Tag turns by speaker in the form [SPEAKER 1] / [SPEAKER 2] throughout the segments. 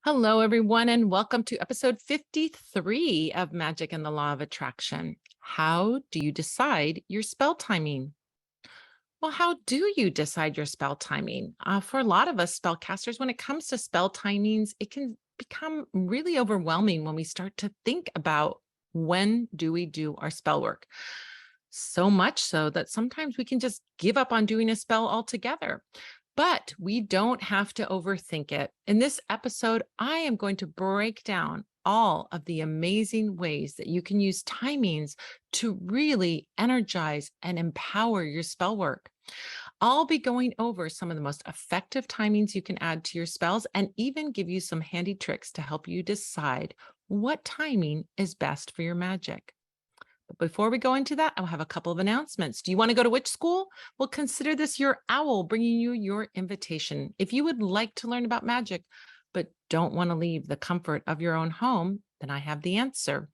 [SPEAKER 1] Hello, everyone, and welcome to episode 53 of Magic and the Law of Attraction. How do you decide your spell timing? Well, how do you decide your spell timing? For a lot of us spellcasters, when it comes to spell timings, it can become really overwhelming when we start to think about when do we do our spell work. So much so that sometimes we can just give up on doing a spell altogether. But we don't have to overthink it. In this episode, I am going to break down all of the amazing ways that you can use timings to really energize and empower your spell work. I'll be going over some of the most effective timings you can add to your spells and even give you some handy tricks to help you decide what timing is best for your magic. But before we go into that, I'll have a couple of announcements. Do you want to go to witch school? Well, consider this your owl bringing you your invitation. If you would like to learn about magic, but don't want to leave the comfort of your own home, then I have the answer.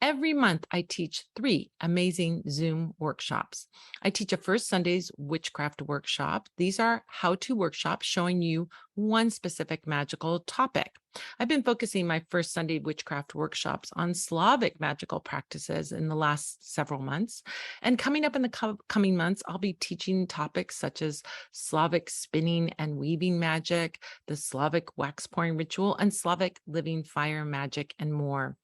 [SPEAKER 1] Every month, I teach 3 amazing Zoom workshops. I teach a First Sunday's witchcraft workshop. These are how-to workshops showing you one specific magical topic. I've been focusing my First Sunday witchcraft workshops on Slavic magical practices in the last several months. And coming up in the coming months, I'll be teaching topics such as Slavic spinning and weaving magic, the Slavic wax pouring ritual, and Slavic living fire magic, and more.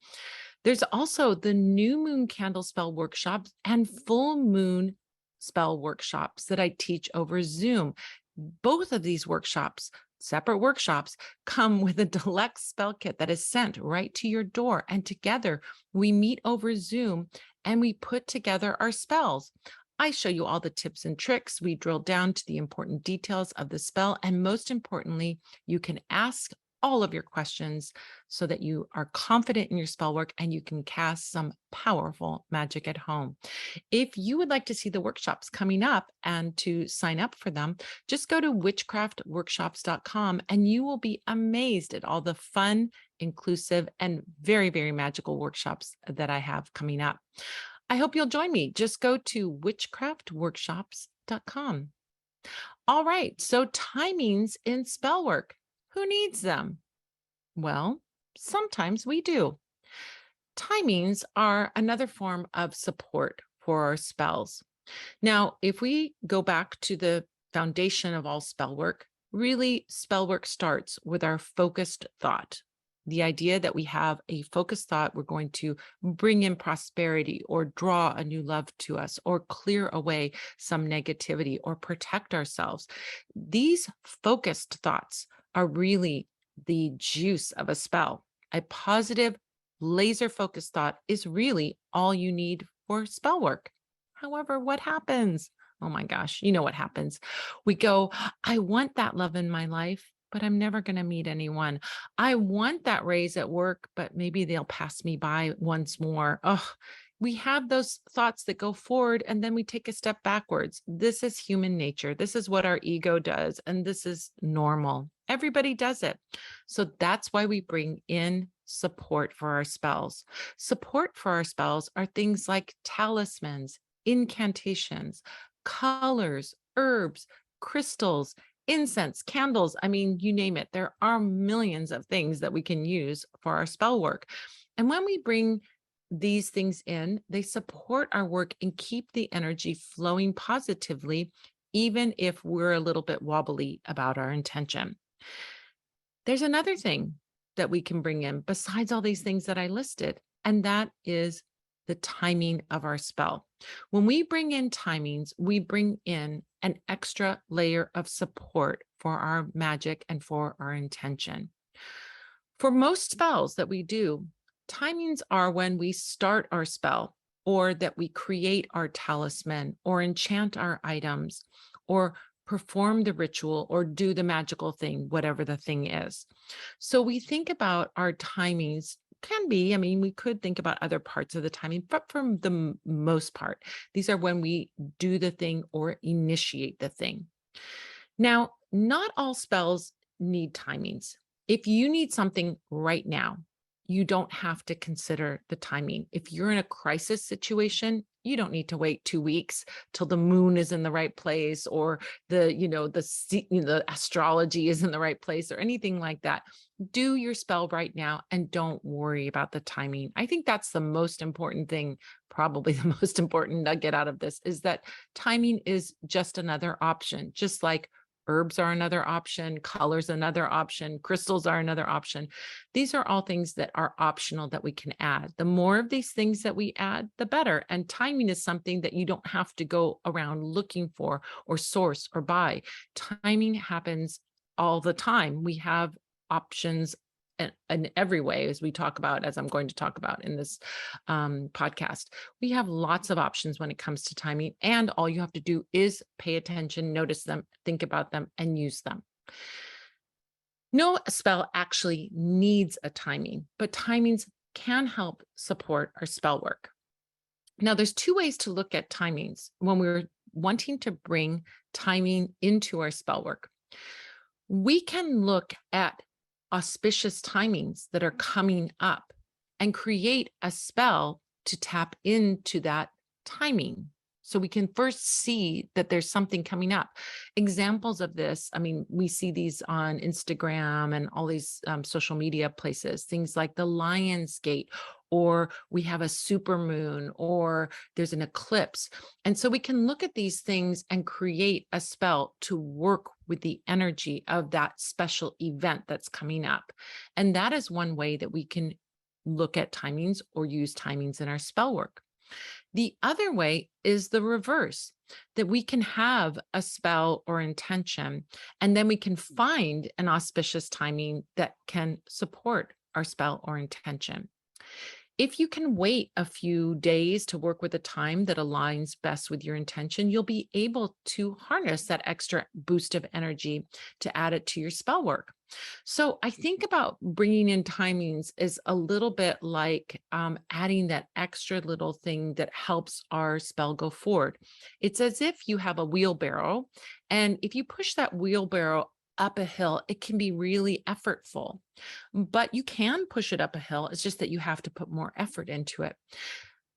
[SPEAKER 1] There's also the new moon candle spell workshops and full moon spell workshops that I teach over Zoom. Both of these workshops, separate workshops, come with a deluxe spell kit that is sent right to your door. And together we meet over Zoom and we put together our spells. I show you all the tips and tricks. We drill down to the important details of the spell. And most importantly, you can ask all of your questions so that you are confident in your spell work and you can cast some powerful magic at home. If you would like to see the workshops coming up and to sign up for them, just go to witchcraftworkshops.com and you will be amazed at all the fun, inclusive, and very, very magical workshops that I have coming up. I hope you'll join me. Just go to witchcraftworkshops.com. All right, so timings in spell work. Who needs them? Well, sometimes we do. Timings are another form of support for our spells. Now, if we go back to the foundation of all spell work, really spell work starts with our focused thought. The idea that we have a focused thought, we're going to bring in prosperity or draw a new love to us or clear away some negativity or protect ourselves. These focused thoughts are really the juice of a spell. A positive, laser focused thought is really all you need for spell work. However, what happens? Oh my gosh, you know what happens. We go, I want that love in my life, but I'm never going to meet anyone. I want that raise at work, but maybe they'll pass me by once more. Oh, we have those thoughts that go forward and then we take a step backwards. This is human nature. This is what our ego does. And this is normal. Everybody does it. So that's why we bring in support for our spells. Support for our spells are things like talismans, incantations, colors, herbs, crystals, incense, candles. I mean, you name it. There are millions of things that we can use for our spell work. And when we bring these things in, they support our work and keep the energy flowing positively, even if we're a little bit wobbly about our intention. There's another thing that we can bring in besides all these things that I listed, and that is the timing of our spell. When we bring in timings, we bring in an extra layer of support for our magic and for our intention. For most spells that we do, timings are when we start our spell, or that we create our talisman, or enchant our items, or perform the ritual, or do the magical thing, whatever the thing is. So we think about our timings can be, I mean, we could think about other parts of the timing, but for the most part, these are when we do the thing or initiate the thing. Now, not all spells need timings. If you need something right now, you don't have to consider the timing. If you're in a crisis situation, you don't need to wait 2 weeks till the moon is in the right place, or the astrology is in the right place, or anything like that. Do your spell right now and don't worry about the timing. I think that's the most important thing, probably the most important nugget out of this, is that timing is just another option, just like herbs are another option, colors another option, crystals are another option. These are all things that are optional that we can add. The more of these things that we add, the better. And timing is something that you don't have to go around looking for or source or buy. Timing happens all the time. We have options in every way, as I'm going to talk about in this podcast. We have lots of options when it comes to timing, and all you have to do is pay attention, notice them, think about them, and use them. No spell actually needs a timing, but timings can help support our spell work. Now, there's two ways to look at timings when we're wanting to bring timing into our spell work. We can look at auspicious timings that are coming up and create a spell to tap into that timing. So we can first see that there's something coming up. Examples of this, I mean, we see these on Instagram and all these social media places, things like the Lion's Gate, or we have a super moon, or there's an eclipse. And so we can look at these things and create a spell to work with the energy of that special event that's coming up. And that is one way that we can look at timings or use timings in our spell work. The other way is the reverse, that we can have a spell or intention, and then we can find an auspicious timing that can support our spell or intention. If you can wait a few days to work with a time that aligns best with your intention, you'll be able to harness that extra boost of energy to add it to your spell work. So I think about bringing in timings is a little bit like adding that extra little thing that helps our spell go forward. It's as if you have a wheelbarrow, and if you push that wheelbarrow up a hill, it can be really effortful, but you can push it up a hill. It's just that you have to put more effort into it.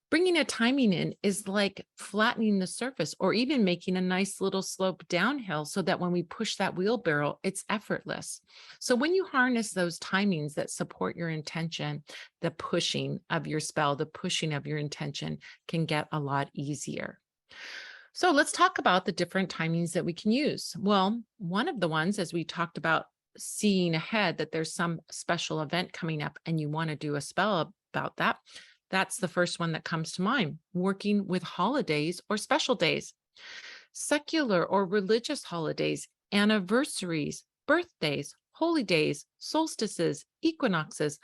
[SPEAKER 1] Bringing a timing in is like flattening the surface, or even making a nice little slope downhill so that when we push that wheelbarrow, it's effortless. So when you harness those timings that support your intention, the pushing of your spell, the pushing of your intention can get a lot easier. So let's talk about the different timings that we can use. Well, one of the ones, as we talked about, seeing ahead that there's some special event coming up and you want to do a spell about that. That's the first one that comes to mind, working with holidays or special days, secular or religious holidays, anniversaries, birthdays, holy days, solstices, equinoxes.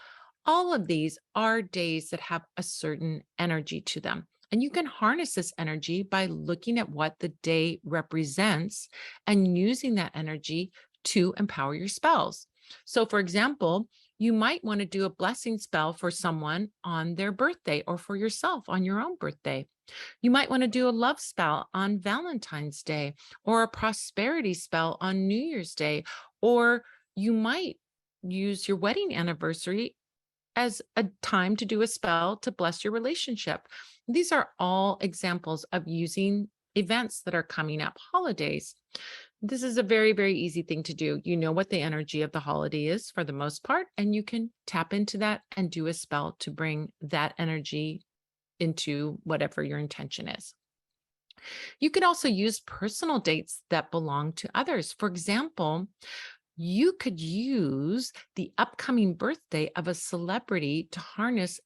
[SPEAKER 1] All of these are days that have a certain energy to them. And you can harness this energy by looking at what the day represents and using that energy to empower your spells. So, for example, you might want to do a blessing spell for someone on their birthday, or for yourself on your own birthday. You might want to do a love spell on Valentine's Day, or a prosperity spell on New Year's Day, or you might use your wedding anniversary as a time to do a spell to bless your relationship. These are all examples of using events that are coming up, holidays. This is a very, very easy thing to do. You know what the energy of the holiday is for the most part, and you can tap into that and do a spell to bring that energy into whatever your intention is. You can also use personal dates that belong to others. For example, you could use the upcoming birthday of a celebrity to harness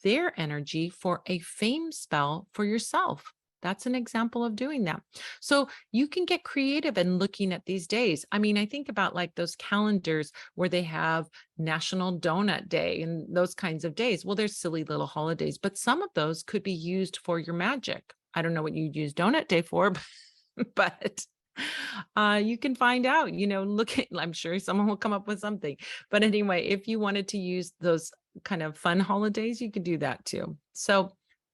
[SPEAKER 1] their energy for a fame spell for yourself. That's an example of doing that. So you can get creative in looking at these days. I mean, I think about like those calendars where they have National Donut Day and those kinds of days. Well, there's silly little holidays, but some of those could be used for your magic. I don't know what you'd use Donut Day for, but you can find out, I'm sure someone will come up with something. But anyway, if you wanted to use those kind of fun holidays, you could do that too. So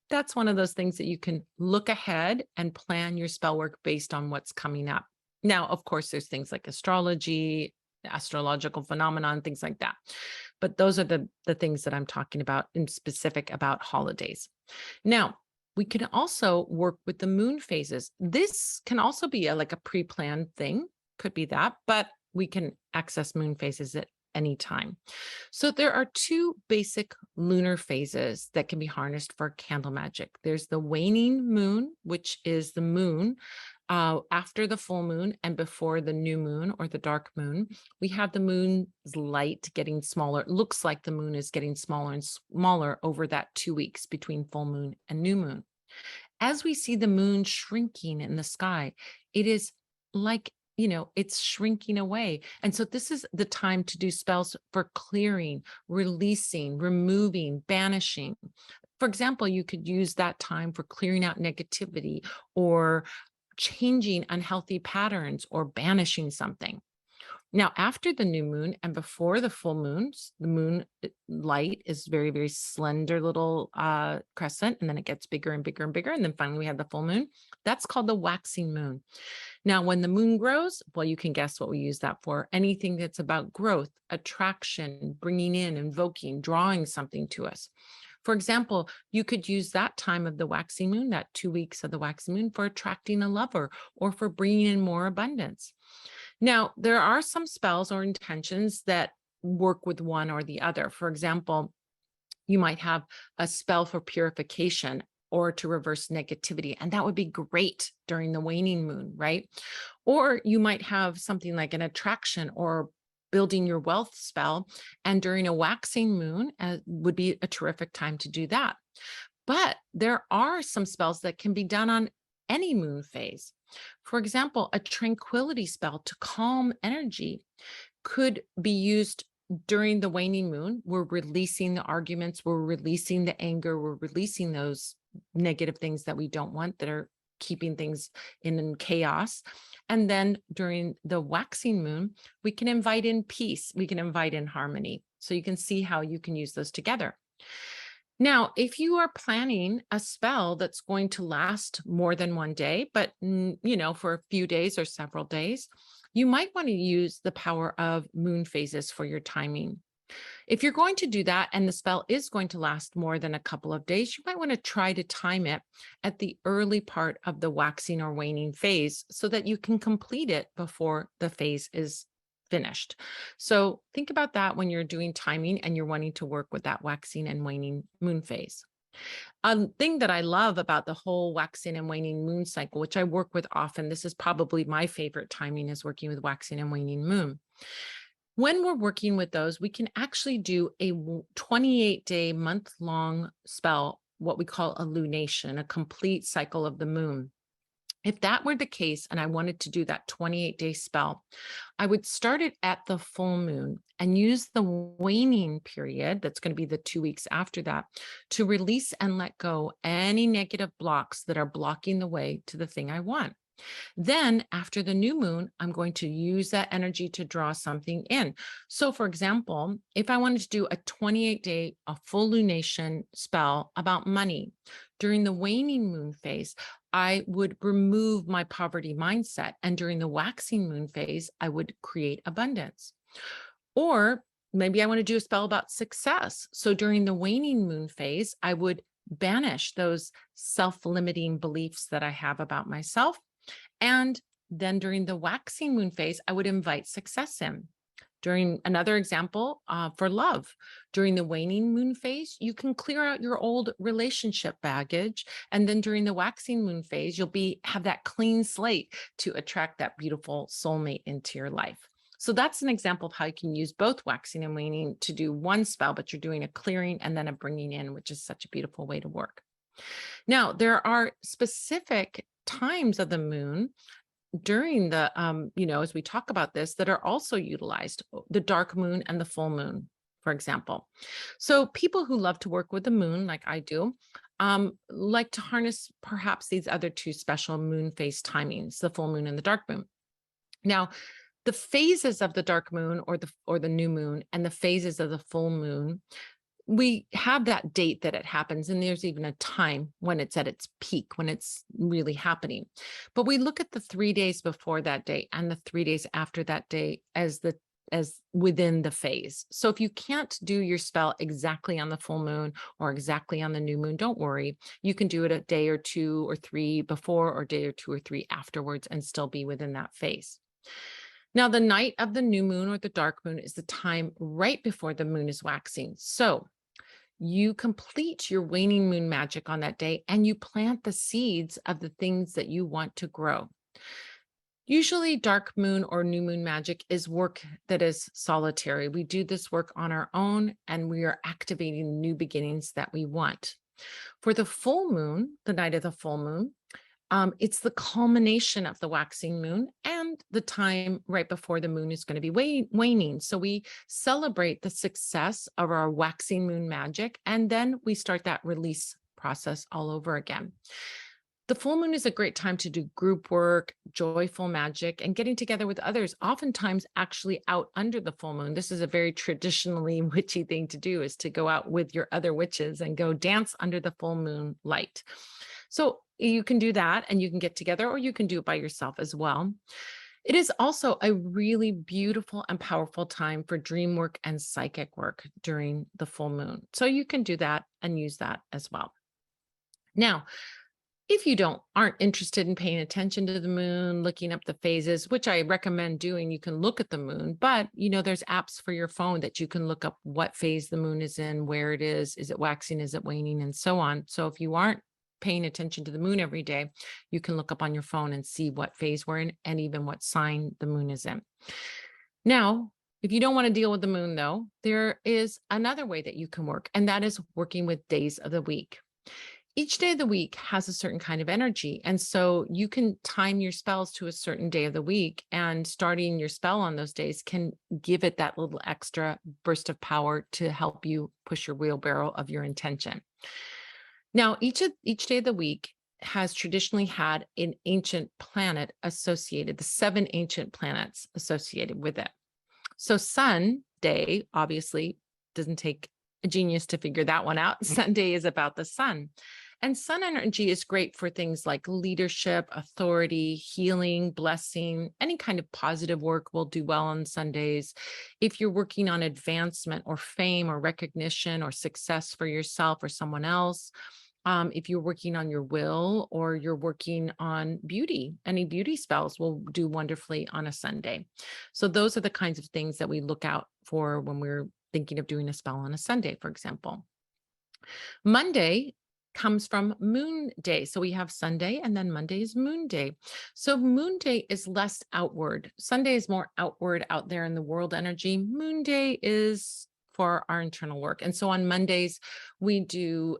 [SPEAKER 1] that's one of those things that you can look ahead and plan your spell work based on what's coming up. Now, of course, there's things like astrology, astrological phenomenon, things like that. But those are the things that I'm talking about in specific about holidays. Now, we can also work with the moon phases. This can also be like a pre-planned thing, could be that, but we can access moon phases at any time. So there are two basic lunar phases that can be harnessed for candle magic. There's the waning moon, which is the moon after the full moon and before the new moon or the dark moon. We have the moon's light getting smaller. It looks like the moon is getting smaller and smaller over that 2 weeks between full moon and new moon. As we see the moon shrinking in the sky, it is like, it's shrinking away. And so this is the time to do spells for clearing, releasing, removing, banishing. For example, you could use that time for clearing out negativity or changing unhealthy patterns or banishing something. Now, after the new moon and before the full moons, the moon light is very, very slender little crescent, and then it gets bigger and bigger and bigger. And then finally we have the full moon. That's called the waxing moon. Now, when the moon grows, well, you can guess what we use that for. Anything that's about growth, attraction, bringing in, invoking, drawing something to us. For example, you could use that time of the waxing moon, that 2 weeks of the waxing moon, for attracting a lover or for bringing in more abundance. Now, there are some spells or intentions that work with one or the other. For example, you might have a spell for purification or to reverse negativity, and that would be great during the waning moon, right? Or you might have something like an attraction or building your wealth spell, and during a waxing moon would be a terrific time to do that. But there are some spells that can be done on any moon phase. For example, a tranquility spell to calm energy could be used during the waning moon. We're releasing the arguments, we're releasing the anger, we're releasing those negative things that we don't want that are keeping things in chaos. And then during the waxing moon, we can invite in peace, we can invite in harmony. So you can see how you can use those together. Now, if you are planning a spell that's going to last more than one day, but for a few days or several days, you might want to use the power of moon phases for your timing. If you're going to do that and the spell is going to last more than a couple of days, you might want to try to time it at the early part of the waxing or waning phase so that you can complete it before the phase is finished. So think about that when you're doing timing and you're wanting to work with that waxing and waning moon phase. A thing that I love about the whole waxing and waning moon cycle, which I work with often, this is probably my favorite timing, is working with waxing and waning moon. When we're working with those, we can actually do a 28-day, month-long spell, what we call a lunation, a complete cycle of the moon. If that were the case, and I wanted to do that 28-day spell, I would start it at the full moon and use the waning period, that's going to be the 2 weeks after that, to release and let go any negative blocks that are blocking the way to the thing I want. Then after the new moon, I'm going to use that energy to draw something in. So for example, if I wanted to do a 28-day, a full lunation spell about money, during the waning moon phase, I would remove my poverty mindset. And during the waxing moon phase, I would create abundance. Or maybe I want to do a spell about success. So during the waning moon phase, I would banish those self-limiting beliefs that I have about myself. And then during the waxing moon phase, I would invite success in. During another example for love, during the waning moon phase, you can clear out your old relationship baggage. And then during the waxing moon phase, you'll have that clean slate to attract that beautiful soulmate into your life. So that's an example of how you can use both waxing and waning to do one spell, but you're doing a clearing and then a bringing in, which is such a beautiful way to work. Now, there are specific times of the moon during the, as we talk about this, that are also utilized, the dark moon and the full moon, for example. So people who love to work with the moon, like I do, like to harness perhaps these other two special moon phase timings, the full moon and the dark moon. Now, the phases of the dark moon or the new moon and the phases of the full moon, we have that date that it happens, and there's even a time when it's at its peak, when it's really happening. But we look at the 3 days before that date and the 3 days after that date as the as within the phase. So if you can't do your spell exactly on the full moon or exactly on the new moon, don't worry. You can do it a day or 2 or 3 before, or a day or 2 or 3 afterwards, and still be within that phase. Now, the night of the new moon or the dark moon is the time right before the moon is waxing. So you complete your waning moon magic on that day, and you plant the seeds of the things that you want to grow. Usually, dark moon or new moon magic is work that is solitary. We do this work on our own, and we are activating new beginnings that we want. For the full moon, the night of the full moon, it's the culmination of the waxing moon and the time right before the moon is going to be waning. So we celebrate the success of our waxing moon magic, and then we start that release process all over again. The full moon is a great time to do group work, joyful magic, and getting together with others, oftentimes actually out under the full moon. This is a very traditionally witchy thing to do, is to go out with your other witches and go dance under the full moon light. So you can do that, and you can get together, or you can do it by yourself as well. It is also a really beautiful and powerful time for dream work and psychic work during the full moon. So you can do that and use that as well. Now, if you aren't interested in paying attention to the moon, looking up the phases, which I recommend doing, you can look at the moon, but there's apps for your phone that you can look up what phase the moon is in, where it is it waxing, is it waning, and so on. So if you aren't paying attention to the moon every day, you can look up on your phone and see what phase we're in and even what sign the moon is in. Now, if you don't want to deal with the moon, though, there is another way that you can work, and that is working with days of the week. Each day of the week has a certain kind of energy. And so you can time your spells to a certain day of the week, and starting your spell on those days can give it that little extra burst of power to help you push your wheelbarrow of your intention. Now, each day of the week has traditionally had an ancient planet associated, the 7 ancient planets associated with it. So Sunday, obviously, doesn't take a genius to figure that one out. Sunday is about the sun. And sun energy is great for things like leadership, authority, healing, blessing. Any kind of positive work will do well on Sundays. If you're working on advancement or fame or recognition or success for yourself or someone else, if you're working on your will, or you're working on beauty, any beauty spells will do wonderfully on a Sunday. So those are the kinds of things that we look out for when we're thinking of doing a spell on a Sunday, for example. Monday comes from Moon Day. So we have Sunday, and then Monday is Moon Day. So Moon Day is less outward. Sunday is more outward, out there in the world energy. Moon Day is for our internal work. And so on Mondays, we do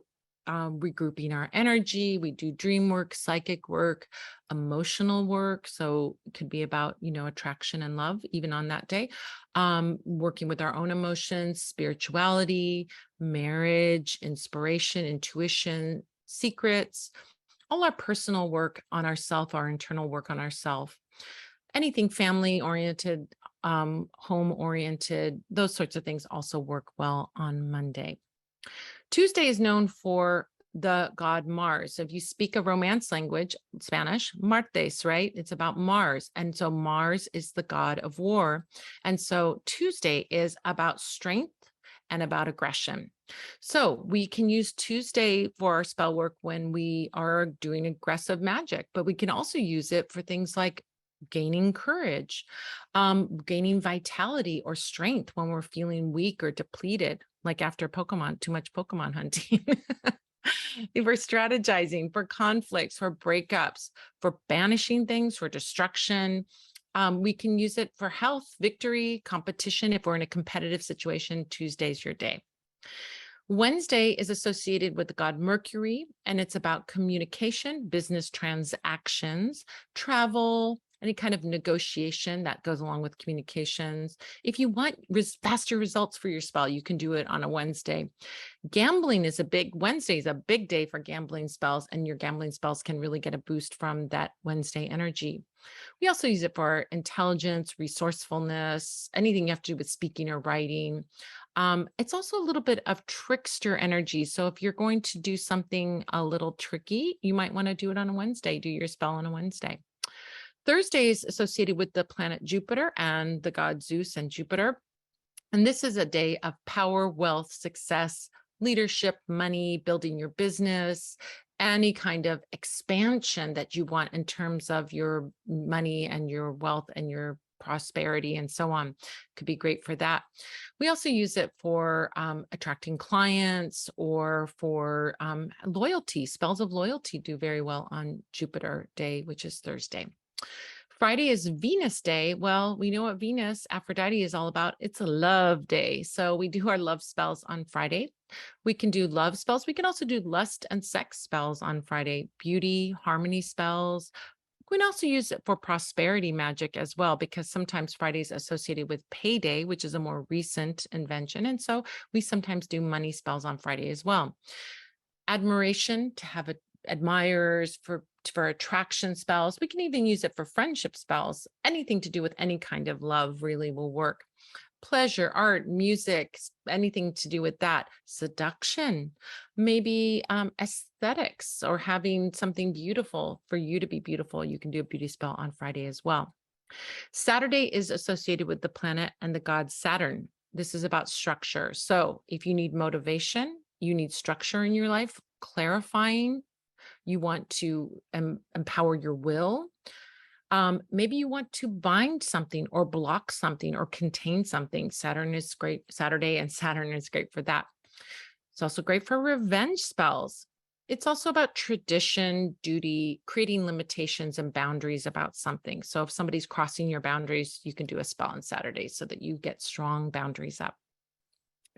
[SPEAKER 1] regrouping our energy. We do dream work, psychic work, emotional work. So it could be about, attraction and love, even on that day. Working with our own emotions, spirituality, marriage, inspiration, intuition, secrets, all our personal work on ourself, our internal work on ourself. Anything family oriented, home oriented, those sorts of things also work well on Monday. Tuesday is known for the god Mars. So if you speak a Romance language, Spanish, Martes, right? It's about Mars. And so Mars is the god of war. And so Tuesday is about strength and about aggression. So we can use Tuesday for our spell work when we are doing aggressive magic, but we can also use it for things like gaining courage, gaining vitality or strength when we're feeling weak or depleted, like after too much Pokemon hunting. If we're strategizing for conflicts, for breakups, for banishing things, for destruction. We can use it for health, victory, competition. If we're in a competitive situation, Tuesday's your day. Wednesday is associated with the god Mercury, and it's about communication, business transactions, travel, any kind of negotiation that goes along with communications. If you want faster results for your spell, you can do it on a Wednesday. Wednesday is a big day for gambling spells, and your gambling spells can really get a boost from that Wednesday energy. We also use it for intelligence, resourcefulness, anything you have to do with speaking or writing. It's also a little bit of trickster energy. So if you're going to do something a little tricky, you might want to do it on a Wednesday, do your spell on a Wednesday. Thursday is associated with the planet Jupiter and the god Zeus and Jupiter. And this is a day of power, wealth, success, leadership, money, building your business, any kind of expansion that you want in terms of your money and your wealth and your prosperity and so on. Could be great for that. We also use it for attracting clients or for loyalty. Spells of loyalty do very well on Jupiter Day, which is Thursday. Friday is Venus Day. Well, we know what Venus, Aphrodite, is all about. It's a love day. So we do our love spells on Friday. We can do love spells. We can also do lust and sex spells on Friday, beauty, harmony spells. We can also use it for prosperity magic as well, because sometimes Friday is associated with payday, which is a more recent invention. And so we sometimes do money spells on Friday as well. Admiration, to have admirers, for attraction spells. We can even use it for friendship spells. Anything to do with any kind of love really will work. Pleasure, art, music, anything to do with that. Seduction, maybe aesthetics, or having something beautiful for you to be beautiful. You can do a beauty spell on Friday as well. Saturday is associated with the planet and the god Saturn. This is about structure. So if you need motivation, you need structure in your life, clarifying, you want to empower your will. Maybe you want to bind something or block something or contain something. Saturn is great. Saturday and Saturn is great for that. It's also great for revenge spells. It's also about tradition, duty, creating limitations and boundaries about something. So if somebody's crossing your boundaries, you can do a spell on Saturday so that you get strong boundaries up.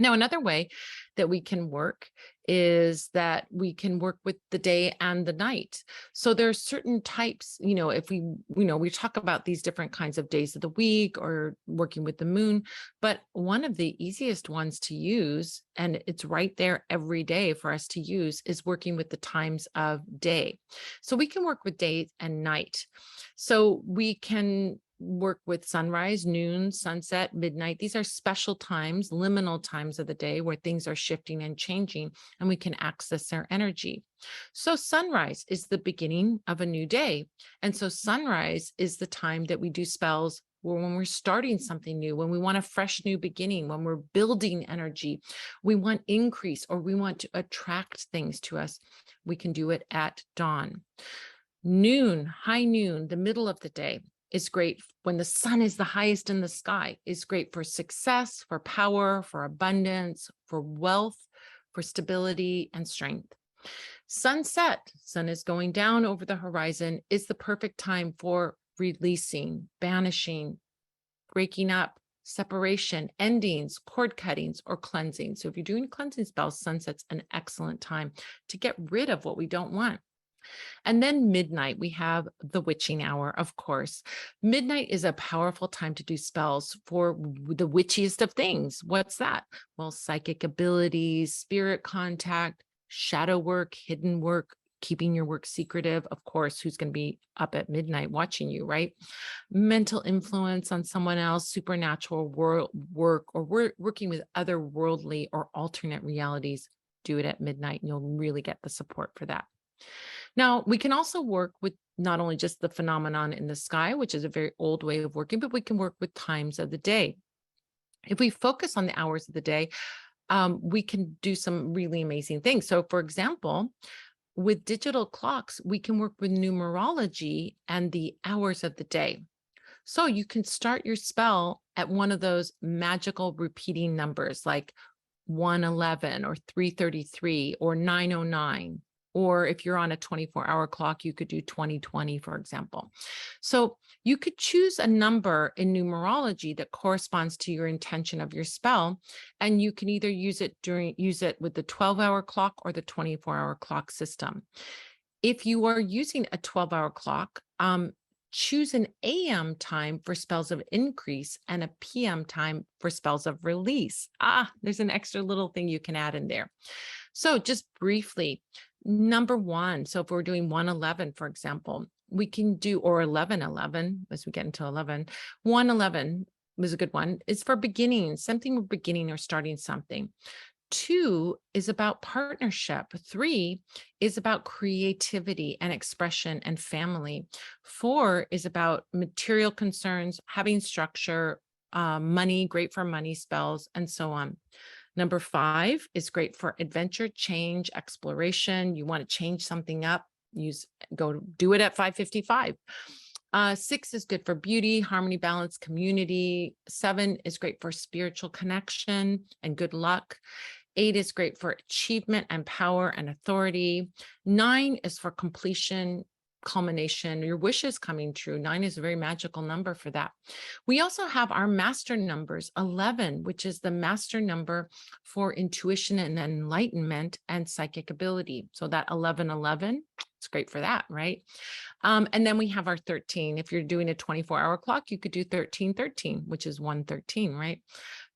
[SPEAKER 1] Now, another way that we can work is that we can work with the day and the night. So there are certain types, if we talk about these different kinds of days of the week or working with the moon, but one of the easiest ones to use, and it's right there every day for us to use, is working with the times of day. So we can work with day and night. So we can work with sunrise, noon, sunset, midnight. These are special times, liminal times of the day where things are shifting and changing, and we can access their energy. So sunrise is the beginning of a new day. And so sunrise is the time that we do spells when we're starting something new, when we want a fresh new beginning, when we're building energy, we want increase, or we want to attract things to us. We can do it at dawn. Noon, high noon, the middle of the day, is great when the sun is the highest in the sky, is great for success, for power, for abundance, for wealth, for stability and strength. Sunset, sun is going down over the horizon, is the perfect time for releasing, banishing, breaking up, separation, endings, cord cuttings, or cleansing. So if you're doing cleansing spells, sunset's an excellent time to get rid of what we don't want. And then midnight, we have the witching hour, of course. Midnight is a powerful time to do spells for the witchiest of things. What's that? Well, psychic abilities, spirit contact, shadow work, hidden work, keeping your work secretive. Of course, who's going to be up at midnight watching you, right? Mental influence on someone else, supernatural work, or working with other worldly or alternate realities. Do it at midnight, and you'll really get the support for that. Now, we can also work with not only just the phenomenon in the sky, which is a very old way of working, but we can work with times of the day. If we focus on the hours of the day, we can do some really amazing things. So, for example, with digital clocks, we can work with numerology and the hours of the day. So you can start your spell at one of those magical repeating numbers like 111 or 333 or 909. Or if you're on a 24-hour clock, you could do 2020, for example. So you could choose a number in numerology that corresponds to your intention of your spell, and you can either use it with the 12-hour clock or the 24-hour clock system. If you are using a 12-hour clock, choose an AM time for spells of increase and a PM time for spells of release. There's an extra little thing you can add in there. So just briefly, number one, so if we're doing 111, for example, we can do, or 1111, as we get into 111 was a good one. It's for beginning, something we're beginning or starting something. 2 is about partnership. 3 is about creativity and expression and family. 4 is about material concerns, having structure, money, great for money spells, and so on. Number 5 is great for adventure, change, exploration. You want to change something up, go do it at 5:55. 6 is good for beauty, harmony, balance, community. 7 is great for spiritual connection and good luck. 8 is great for achievement and power and authority. 9 is for completion, culmination, your wishes coming true. 9 is a very magical number for that. We also have our master numbers, 11, which is the master number for intuition and enlightenment and psychic ability. So that 1111, it's great for that, right? And then we have our 13. If you're doing a 24-hour clock, you could do 1313, which is 113, right?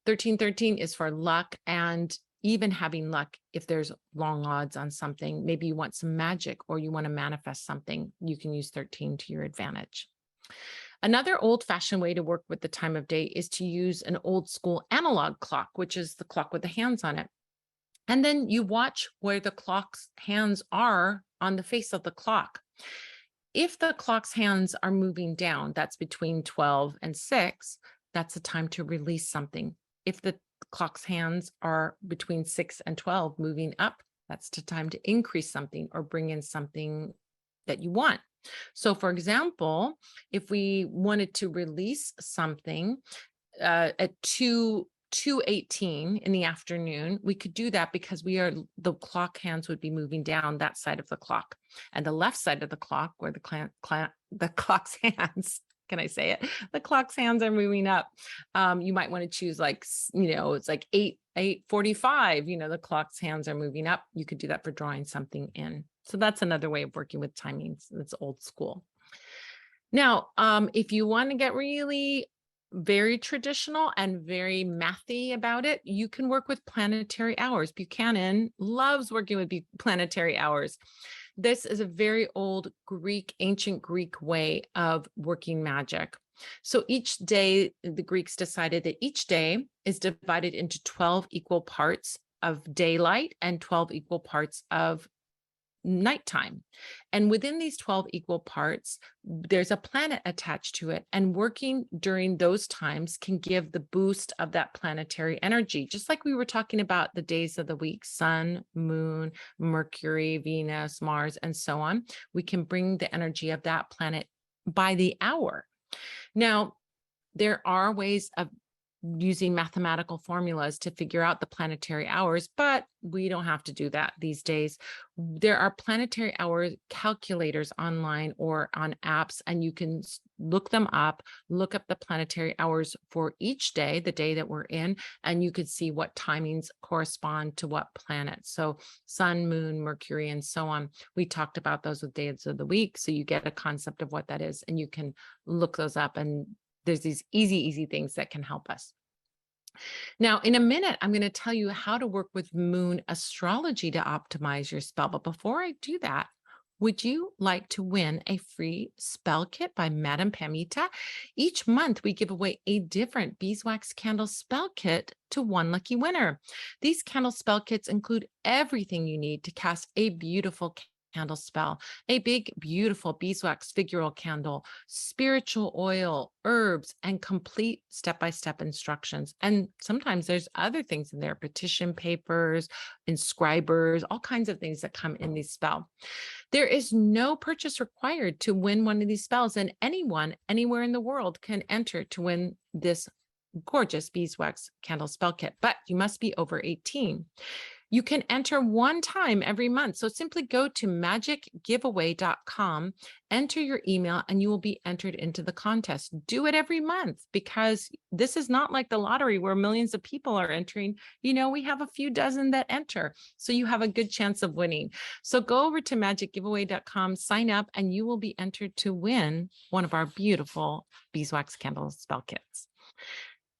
[SPEAKER 1] 1313 is for luck and even having luck. If there's long odds on something, maybe you want some magic or you want to manifest something, you can use 13 to your advantage. Another old-fashioned way to work with the time of day is to use an old school analog clock, which is the clock with the hands on it. And then you watch where the clock's hands are on the face of the clock. If the clock's hands are moving down, that's between 12 and 6, that's the time to release something. If the clock's hands are between 6 and 12 moving up, that's the time to increase something or bring in something that you want. So for example, if we wanted to release something at 2:18 in the afternoon, we could do that because the clock hands would be moving down that side of the clock, and the left side of the clock where the clock's hands, can I say it? The clock's hands are moving up. You might want to choose it's like 8:45, the clock's hands are moving up. You could do that for drawing something in. So that's another way of working with timings. That's old school. Now, if you want to get really very traditional and very mathy about it, you can work with planetary hours. Buchanan loves working with planetary hours. This is a very old ancient Greek way of working magic. So each day, the Greeks decided that each day is divided into 12 equal parts of daylight and 12 equal parts of nighttime. And within these 12 equal parts, there's a planet attached to it. And working during those times can give the boost of that planetary energy. Just like we were talking about the days of the week, sun, moon, Mercury, Venus, Mars, and so on, we can bring the energy of that planet by the hour. Now, there are ways of using mathematical formulas to figure out the planetary hours, but we don't have to do that these days. There are planetary hour calculators online or on apps, and you can look them up, look up the planetary hours for each day, the day that we're in, and you could see what timings correspond to what planets. So sun, moon, Mercury, and so on. We talked about those with days of the week, so you get a concept of what that is, and you can look those up, and there's these easy things that can help us. Now, in a minute, I'm going to tell you how to work with moon astrology to optimize your spell. But before I do that, would you like to win a free spell kit by Madame Pamita? Each month, we give away a different beeswax candle spell kit to one lucky winner. These candle spell kits include everything you need to cast a beautiful candle spell, a big, beautiful beeswax figural candle, spiritual oil, herbs, and complete step-by-step instructions. And sometimes there's other things in there, petition papers, inscribers, all kinds of things that come in these spells. There is no purchase required to win one of these spells, and anyone, anywhere in the world can enter to win this gorgeous beeswax candle spell kit, but you must be over 18. You can enter one time every month. So simply go to magicgiveaway.com, enter your email, and you will be entered into the contest. Do it every month because this is not like the lottery where millions of people are entering. We have a few dozen that enter. So you have a good chance of winning. So go over to magicgiveaway.com, sign up, and you will be entered to win one of our beautiful beeswax candle spell kits.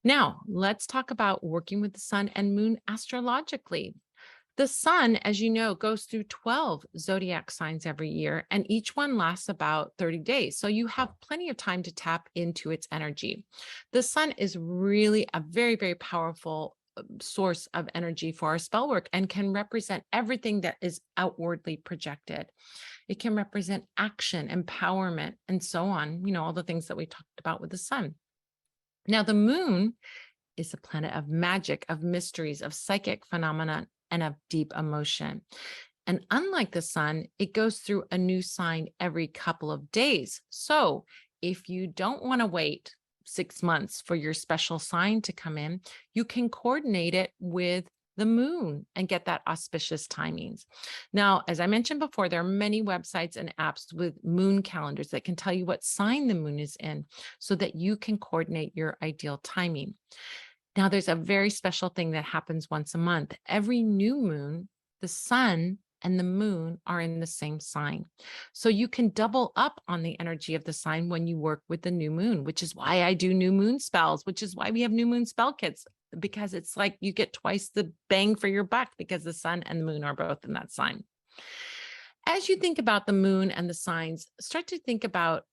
[SPEAKER 1] Now, let's talk about working with the sun and moon astrologically. The sun, as you know, goes through 12 zodiac signs every year, and each one lasts about 30 days. So you have plenty of time to tap into its energy. The sun is really a very, very powerful source of energy for our spell work and can represent everything that is outwardly projected. It can represent action, empowerment, and so on, all the things that we talked about with the sun. Now, the moon is a planet of magic, of mysteries, of psychic phenomena, and of deep emotion. And unlike the sun, it goes through a new sign every couple of days. So if you don't want to wait 6 months for your special sign to come in, you can coordinate it with the moon and get that auspicious timings. Now, as I mentioned before, there are many websites and apps with moon calendars that can tell you what sign the moon is in so that you can coordinate your ideal timing. Now, there's a very special thing that happens once a month. Every new moon, the sun and the moon are in the same sign. So you can double up on the energy of the sign when you work with the new moon, which is why I do new moon spells, which is why we have new moon spell kits, because it's like you get twice the bang for your buck because the sun and the moon are both in that sign. As you think about the moon and the signs, start to think about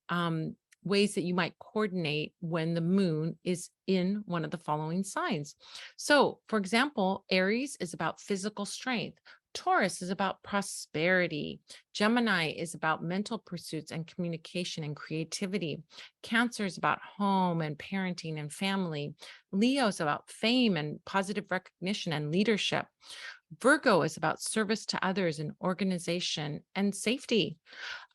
[SPEAKER 1] ways that you might coordinate when the moon is in one of the following signs. So, for example, Aries is about physical strength. Taurus is about prosperity. Gemini is about mental pursuits and communication and creativity. Cancer is about home and parenting and family. Leo is about fame and positive recognition and leadership. Virgo is about service to others and organization and safety.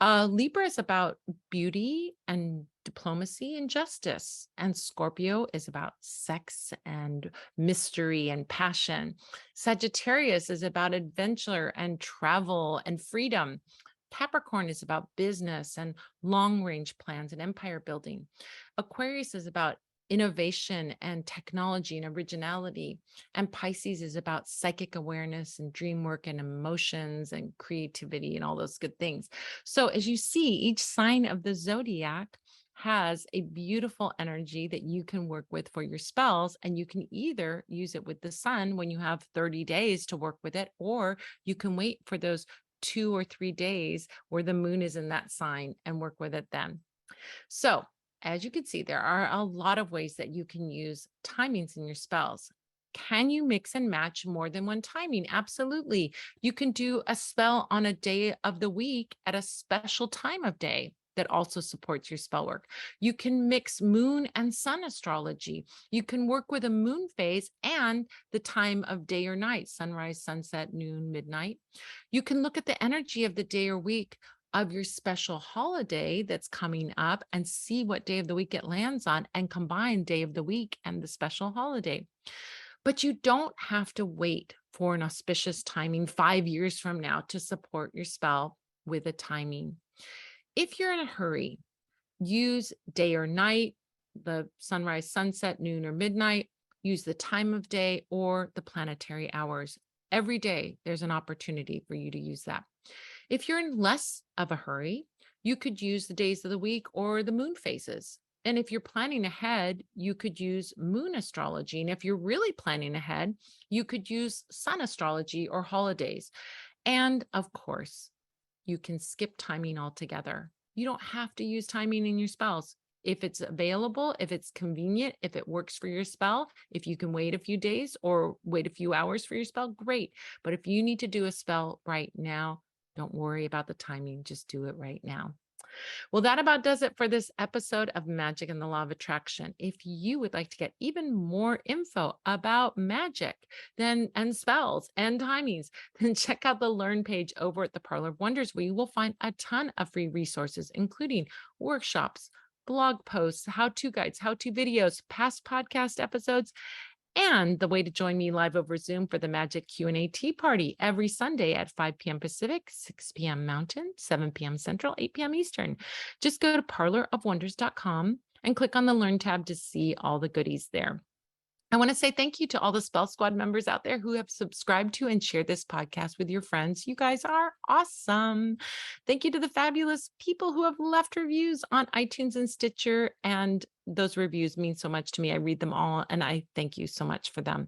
[SPEAKER 1] Libra is about beauty and diplomacy and justice. And Scorpio is about sex and mystery and passion. Sagittarius is about adventure and travel and freedom. Capricorn is about business and long range plans and empire building. Aquarius is about innovation and technology and originality. And Pisces is about psychic awareness and dream work and emotions and creativity and all those good things. So as you see, each sign of the zodiac has a beautiful energy that you can work with for your spells. And you can either use it with the sun when you have 30 days to work with it, or you can wait for those 2 or 3 days where the moon is in that sign and work with it then. So as you can see, there are a lot of ways that you can use timings in your spells. Can you mix and match more than one timing? Absolutely. You can do a spell on a day of the week at a special time of day that also supports your spell work. You can mix moon and sun astrology. You can work with a moon phase and the time of day or night, sunrise, sunset, noon, midnight. You can look at the energy of the day or week of your special holiday that's coming up and see what day of the week it lands on and combine day of the week and the special holiday. But you don't have to wait for an auspicious timing 5 years from now to support your spell with a timing. If you're in a hurry, use day or night, the sunrise, sunset, noon, or midnight. Use the time of day or the planetary hours. Every day, there's an opportunity for you to use that. If you're in less of a hurry, you could use the days of the week or the moon phases. And if you're planning ahead, you could use moon astrology. And if you're really planning ahead, you could use sun astrology or holidays. And of course, you can skip timing altogether. You don't have to use timing in your spells. If it's available, if it's convenient, if it works for your spell, if you can wait a few days or wait a few hours for your spell, great. But if you need to do a spell right now, don't worry about the timing. Just do it right now. Well, that about does it for this episode of Magic and the Law of Attraction. If you would like to get even more info about magic and spells and timings, then check out the Learn page over at the Parlor of Wonders, where you will find a ton of free resources, including workshops, blog posts, how-to guides, how-to videos, past podcast episodes, and the way to join me live over Zoom for the Magic Q&A Tea Party every Sunday at 5 p.m. Pacific, 6 p.m. Mountain, 7 p.m. Central, 8 p.m. Eastern. Just go to parlorofwonders.com and click on the Learn tab to see all the goodies there. I want to say thank you to all the Spell Squad members out there who have subscribed to and shared this podcast with your friends. You guys are awesome. Thank you to the fabulous people who have left reviews on iTunes and Stitcher. And those reviews mean so much to me. I read them all, and I thank you so much for them.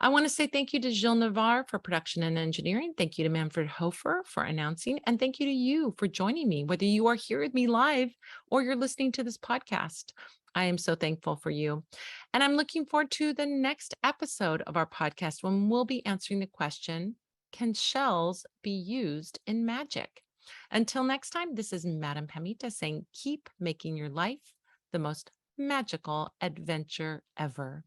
[SPEAKER 1] I want to say thank you to Gilles Navarre for production and engineering. Thank you to Manfred Hofer for announcing. And thank you to you for joining me, whether you are here with me live or you're listening to this podcast. I am so thankful for you. And I'm looking forward to the next episode of our podcast when we'll be answering the question, can shells be used in magic? Until next time, this is Madame Pamita saying, keep making your life the most magical adventure ever.